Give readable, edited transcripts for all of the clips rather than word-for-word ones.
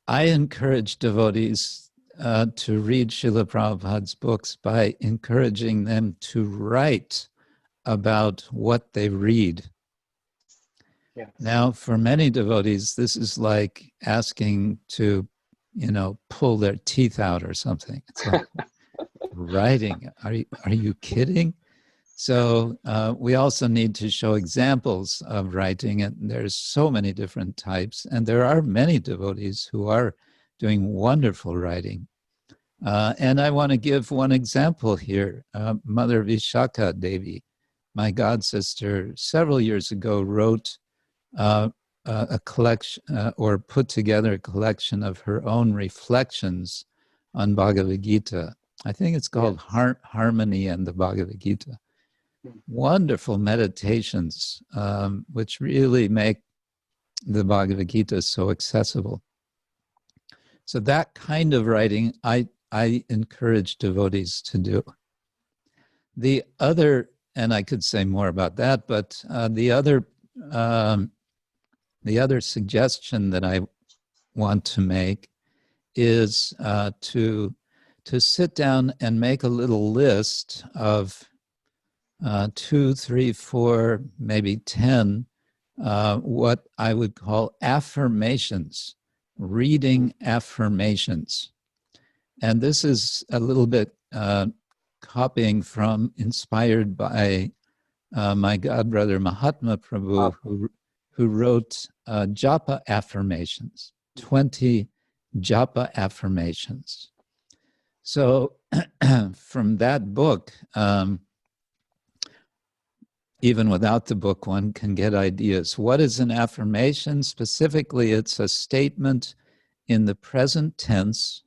I encourage devotees to read Srila Prabhupada's books by encouraging them to write about what they read. Yes. Now, for many devotees, this is like asking to, pull their teeth out or something. It's like writing. Are you kidding? So we also need to show examples of writing, and there's so many different types, and there are many devotees who are doing wonderful writing. And I want to give one example here. Mother Vishakha Devi, my god sister, several years ago wrote a collection or put together a collection of her own reflections on Bhagavad Gita. I think it's called Harmony and the Bhagavad Gita. Wonderful meditations, which really make the Bhagavad Gita so accessible. So that kind of writing, I encourage devotees to do. The other, and I could say more about that, but the other suggestion that I want to make is to sit down and make a little list of 2, 3, 4, maybe 10, what I would call affirmations, reading affirmations. And this is a little bit inspired by my godbrother Mahatma Prabhu, who wrote japa affirmations, 20 japa affirmations. So from that book, even without the book, one can get ideas. What is an affirmation? Specifically, it's a statement in the present tense,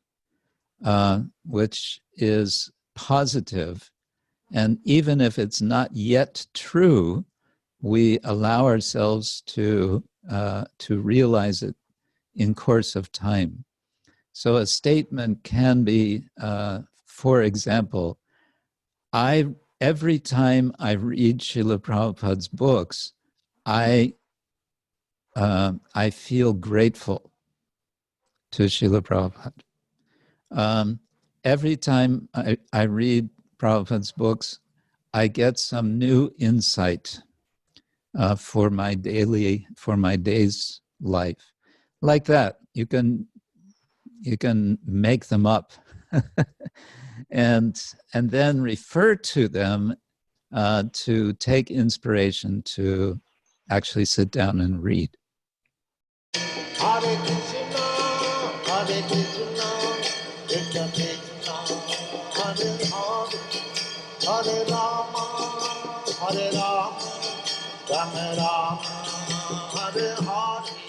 which is positive. And even if it's not yet true, we allow ourselves to realize it in course of time. So a statement can be, for example, every time I read Srila Prabhupada's books, I feel grateful to Srila Prabhupada. Every time I read Prabhupada's books, I get some new insight for my day's life. Like that, you can make them up. And then refer to them to take inspiration to actually sit down and read. Hare Krishna, Hare Krishna, Krishna Krishna, Hare Hare, Hare Rama, Hare Rama, Rama Rama, Hare Hare.